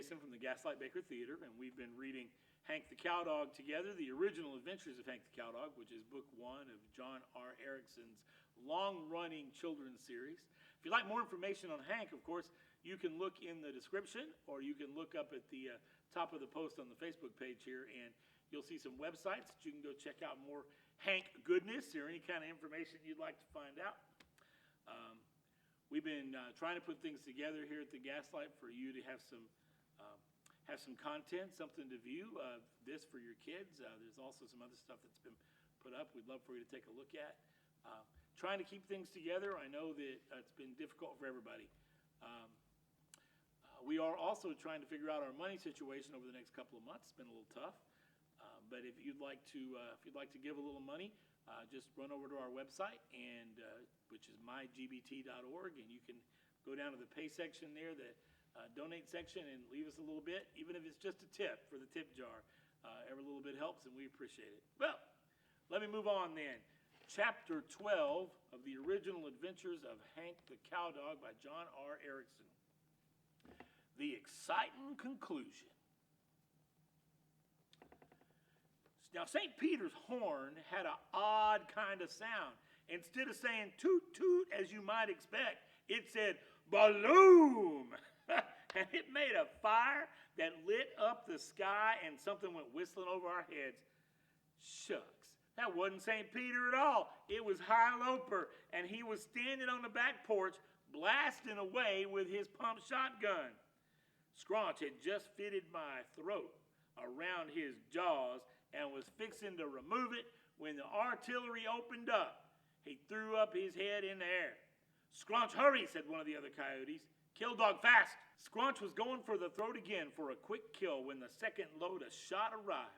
Jason from the Gaslight Baker Theater, and we've been reading Hank the Cowdog together, the original adventures of Hank the Cowdog, which is book one of John R. Erickson's long-running children's series. If you'd like more information on Hank, of course, you can look in the description, or you can look up at the top of the post on the Facebook page here, and you'll see some websites that you can go check out more Hank goodness or any kind of information you'd like to find out. We've been trying to put things together here at the Gaslight for you to have some content, something to view. This for your kids. There's also some other stuff that's been put up. We'd love for you to take a look at. Trying to keep things together. I know that it's been difficult for everybody. We are also trying to figure out our money situation over the next couple of months. It's been a little tough, but if you'd like to give a little money, just run over to our website, and which is mygbt.org, and you can go down to the pay section there, the donate section, and leave us a little bit, even if it's just a tip for the tip jar. Every little bit helps, and we appreciate it. Well, let me move on then. Chapter 12 of the original adventures of Hank the Cowdog by John R. Erickson. The exciting conclusion. Now, St. Peter's horn had an odd kind of sound. Instead of saying toot toot as you might expect, it said balloon. And it made a fire that lit up the sky, and something went whistling over our heads. Shucks, that wasn't St. Peter at all. It was High Loper, and he was standing on the back porch blasting away with his pump shotgun. Scrunch had just fitted my throat around his jaws and was fixing to remove it when the artillery opened up. He threw up his head in the air. "Scrunch, hurry," said one of the other coyotes. "Kill dog fast." Scrunch was going for the throat again for a quick kill when the second load of shot arrived.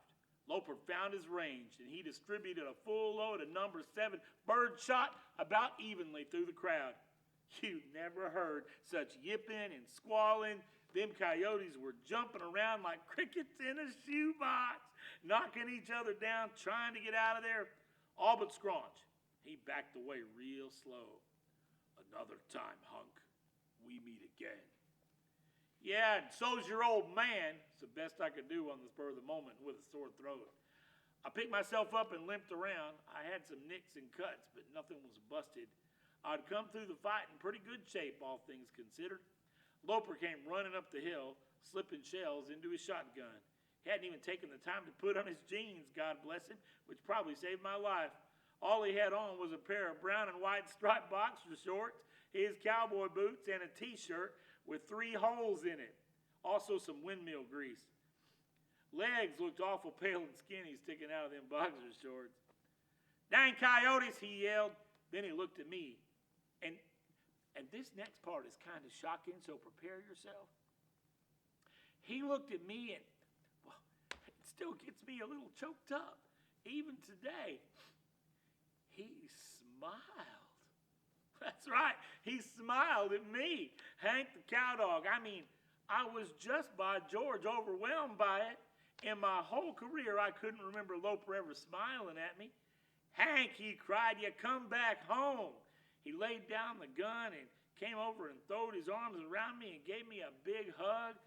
Loper found his range, and he distributed a full load of number 7 bird shot about evenly through the crowd. You never heard such yipping and squalling. Them coyotes were jumping around like crickets in a shoebox, knocking each other down, trying to get out of there. All but Scrunch. He backed away real slow. "Another time, hunk. We meet again." "Yeah, and so's your old man." It's the best I could do on the spur of the moment with a sore throat. I picked myself up and limped around. I had some nicks and cuts, but nothing was busted. I'd come through the fight in pretty good shape, all things considered. Loper came running up the hill, slipping shells into his shotgun. He hadn't even taken the time to put on his jeans, God bless him, which probably saved my life. All he had on was a pair of brown and white striped boxer shorts, his cowboy boots, and a t-shirt with 3 holes in it. Also some windmill grease. Legs looked awful pale and skinny sticking out of them boxer shorts. "Dang coyotes," he yelled. Then he looked at me. And this next part is kind of shocking, so prepare yourself. He looked at me, and well, it still gets me a little choked up. Even today, he smiled. That's right, he smiled at me, Hank the Cowdog. I mean, I was just by George overwhelmed by it. In my whole career, I couldn't remember Loper ever smiling at me. "Hank," he cried, "you come back home." He laid down the gun and came over and throwed his arms around me and gave me a big hug.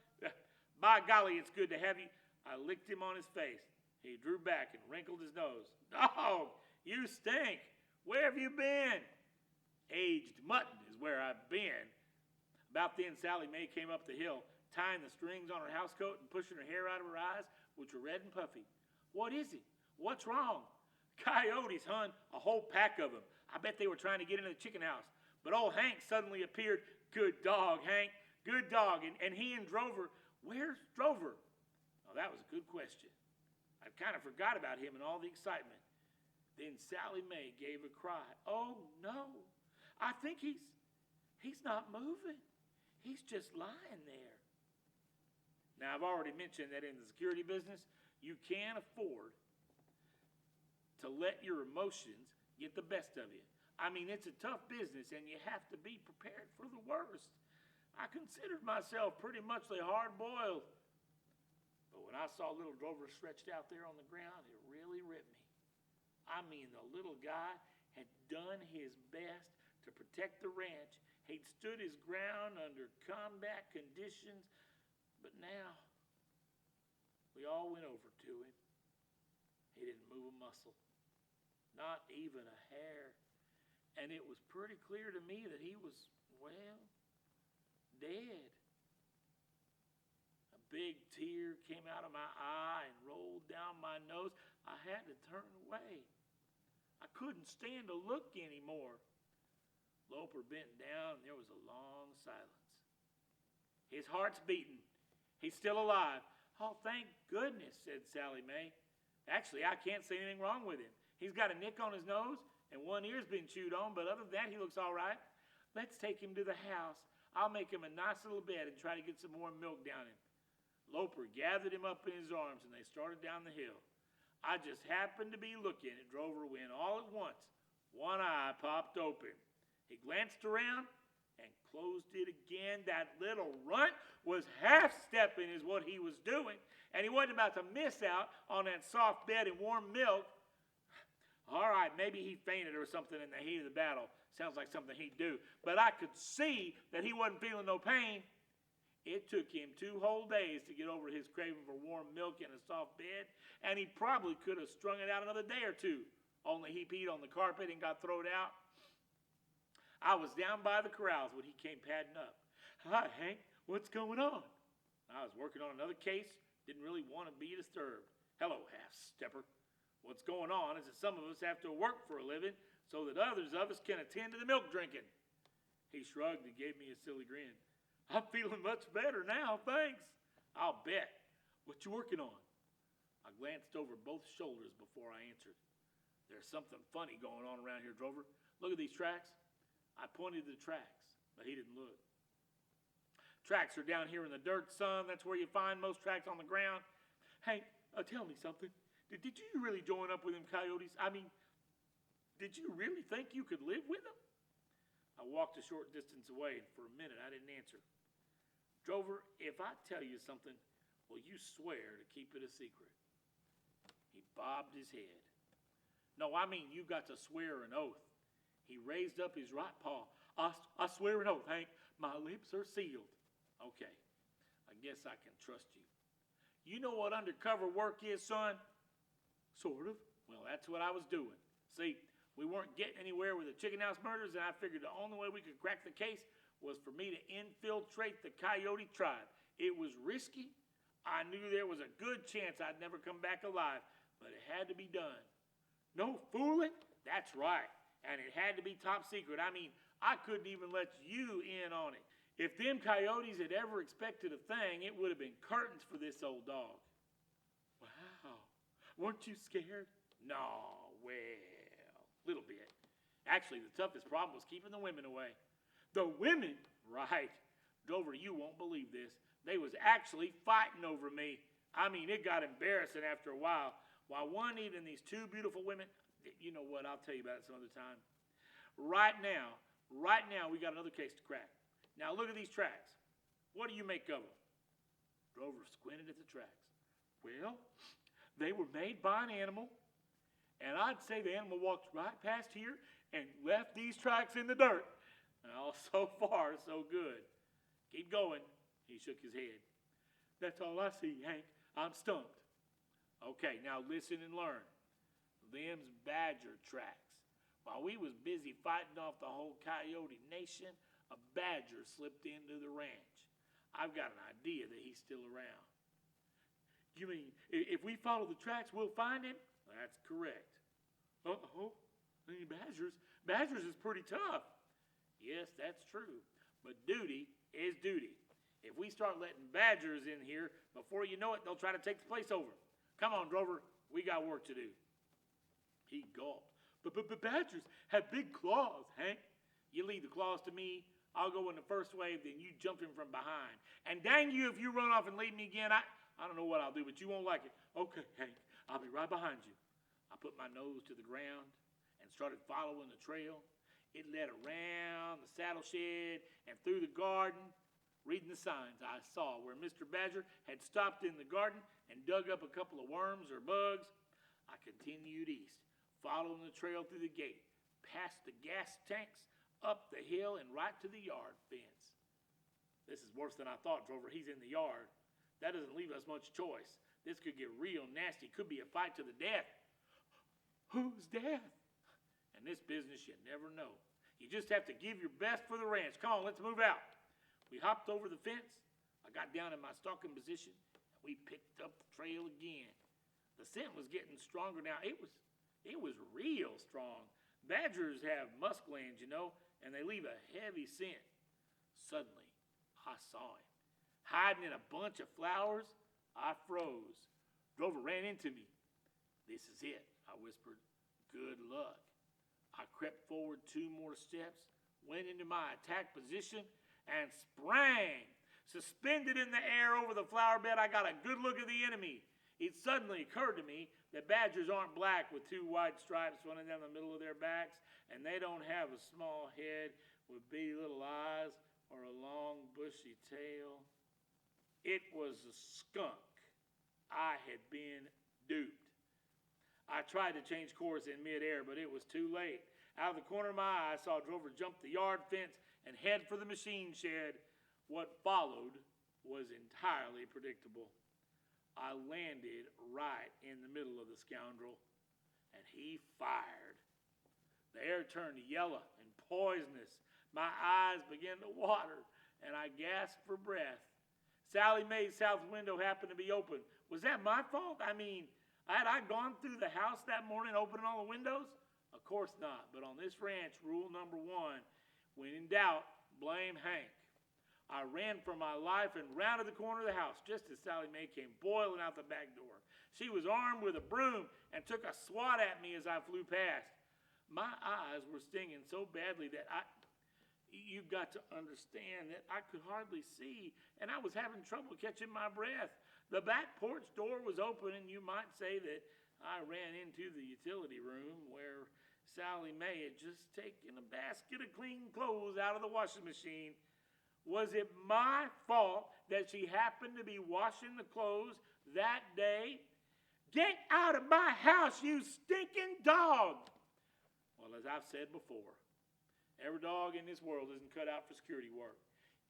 "By golly, it's good to have you." I licked him on his face. He drew back and wrinkled his nose. "Dog, you stink. Where have you been?" "Aged mutton is where I've been." About then, Sally Mae came up the hill, tying the strings on her housecoat and pushing her hair out of her eyes, which were red and puffy. "What is it? What's wrong?" "Coyotes, hon, a whole pack of them. I bet they were trying to get into the chicken house. But old Hank suddenly appeared." "Good dog, Hank, good dog. And he and Drover." "Where's Drover?" Oh, that was a good question. I kind of forgot about him in all the excitement. Then Sally Mae gave a cry. "Oh, no. I think he's not moving. He's just lying there." Now, I've already mentioned that in the security business, you can't afford to let your emotions get the best of you. I mean, it's a tough business, and you have to be prepared for the worst. I considered myself pretty much hard-boiled. But when I saw little Drover stretched out there on the ground, it really ripped me. I mean, the little guy had done his best to protect the ranch. He'd stood his ground under combat conditions, But now, we all went over to him. He didn't move a muscle, not even a hair. And it was pretty clear to me that he was, well, dead. A big tear came out of my eye and rolled down my nose. I had to turn away. I couldn't stand to look anymore. Loper bent down, and there was a long silence. His heart's beating. He's still alive. Oh, thank goodness, said Sally Mae. Actually, I can't see anything wrong with him. He's got a nick on his nose, and one ear's been chewed on, but other than that, he looks all right. Let's take him to the house. I'll make him a nice little bed and try to get some more milk down him. Loper gathered him up in his arms, and they started down the hill. I just happened to be looking at Drover when all at once, one eye popped open. He glanced around and closed it again. That little runt was half-stepping is what he was doing, and he wasn't about to miss out on that soft bed and warm milk. All right, maybe he fainted or something in the heat of the battle. Sounds like something he'd do. But I could see that he wasn't feeling no pain. It took him 2 whole days to get over his craving for warm milk and a soft bed, and he probably could have strung it out another day or two, only he peed on the carpet and got thrown out. I was down by the corrals when he came padding up. Hi, Hank, what's going on? I was working on another case, didn't really want to be disturbed. Hello, half-stepper. What's going on is that some of us have to work for a living so that others of us can attend to the milk drinking. He shrugged and gave me a silly grin. I'm feeling much better now, thanks. I'll bet. What you working on? I glanced over both shoulders before I answered. There's something funny going on around here, Drover. Look at these tracks. I pointed to the tracks, but he didn't look. Tracks are down here in the dirt, son. That's where you find most tracks on the ground. Hank, tell me something. Did you really join up with them coyotes? I mean, did you really think you could live with them? I walked a short distance away, and for a minute I didn't answer. Drover, if I tell you something, will you swear to keep it a secret? He bobbed his head. No, I mean you got to swear an oath. He raised up his right paw. I swear an oath, Hank. My lips are sealed. Okay, I guess I can trust you. You know what undercover work is, son? Sort of. Well, that's what I was doing. See, we weren't getting anywhere with the chicken house murders, and I figured the only way we could crack the case was for me to infiltrate the Coyote tribe. It was risky. I knew there was a good chance I'd never come back alive, but it had to be done. No fooling? That's right. And it had to be top secret. I mean, I couldn't even let you in on it. If them coyotes had ever expected a thing, it would have been curtains for this old dog. Wow. Weren't you scared? No, well, little bit. Actually, the toughest problem was keeping the women away. The women? Right. Drover, you won't believe this. They was actually fighting over me. I mean, it got embarrassing after a while. While one eating these 2 beautiful women, you know what, I'll tell you about it some other time. Right now, we got another case to crack. Now look at these tracks. What do you make of them? Drover squinted at the tracks. Well, they were made by an animal, and I'd say the animal walked right past here and left these tracks in the dirt. Well, so far, so good. Keep going. He shook his head. That's all I see, Hank. I'm stumped. Okay, now listen and learn. Them's badger tracks. While we was busy fighting off the whole Coyote nation, a badger slipped into the ranch. I've got an idea that he's still around. You mean, if we follow the tracks, we'll find him? That's correct. Uh-oh. Badgers? Badgers is pretty tough. Yes, that's true. But duty is duty. If we start letting badgers in here, before you know it, they'll try to take the place over. Come on, Drover. We got work to do. He gulped. But badgers have big claws, Hank. You leave the claws to me. I'll go in the first wave, then you jump in from behind. And dang you if you run off and leave me again. I don't know what I'll do, but you won't like it. Okay, Hank, I'll be right behind you. I put my nose to the ground and started following the trail. It led around the saddle shed and through the garden. Reading the signs, I saw where Mr. Badger had stopped in the garden and dug up a couple of worms or bugs. I continued east, following the trail through the gate, past the gas tanks, up the hill, and right to the yard fence. This is worse than I thought, Drover. He's in the yard. That doesn't leave us much choice. This could get real nasty. Could be a fight to the death. Who's death? In this business, you never know. You just have to give your best for the ranch. Come on, let's move out. We hopped over the fence. I got down in my stalking position, and we picked up the trail again. The scent was getting stronger now. It was real strong. Badgers have musk glands, you know, and they leave a heavy scent. Suddenly, I saw him. Hiding in a bunch of flowers, I froze. Drover ran into me. This is it, I whispered. Good luck. I crept forward 2 more steps, went into my attack position, and sprang. Suspended in the air over the flower bed, I got a good look at the enemy. It suddenly occurred to me that badgers aren't black with 2 white stripes running down the middle of their backs, and they don't have a small head with bitty little eyes or a long bushy tail. It was a skunk. I had been duped. I tried to change course in midair, but it was too late. Out of the corner of my eye, I saw Drover jump the yard fence and head for the machine shed. What followed was entirely predictable. I landed right in the middle of the scoundrel, and he fired. The air turned yellow and poisonous. My eyes began to water, and I gasped for breath. Sally Mae's south window happened to be open. Was that my fault? I mean, had I gone through the house that morning opening all the windows? Of course not, but on this ranch, rule number 1, when in doubt, blame Hank. I ran for my life and rounded the corner of the house just as Sally Mae came boiling out the back door. She was armed with a broom and took a swat at me as I flew past. My eyes were stinging so badly that you've got to understand that I could hardly see, and I was having trouble catching my breath. The back porch door was open, and you might say that I ran into the utility room where Sally Mae had just taken a basket of clean clothes out of the washing machine. Was it my fault that she happened to be washing the clothes that day? Get out of my house, you stinking dog! Well, as I've said before, every dog in this world isn't cut out for security work.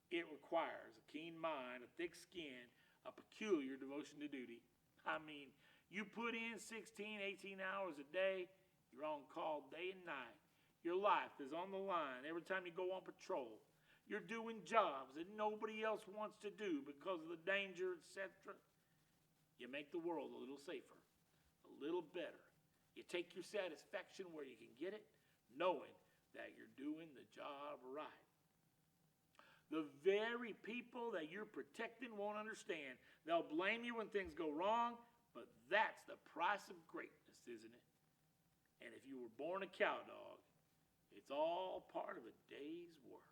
It requires a keen mind, a thick skin, a peculiar devotion to duty. I mean, you put in 16, 18 hours a day, you're on call day and night. Your life is on the line every time you go on patrol. You're doing jobs that nobody else wants to do because of the danger, etc. You make the world a little safer, a little better. You take your satisfaction where you can get it, knowing that you're doing the job right. The very people that you're protecting won't understand. They'll blame you when things go wrong, but that's the price of greatness, isn't it? And if you were born a cowdog, it's all part of a day's work.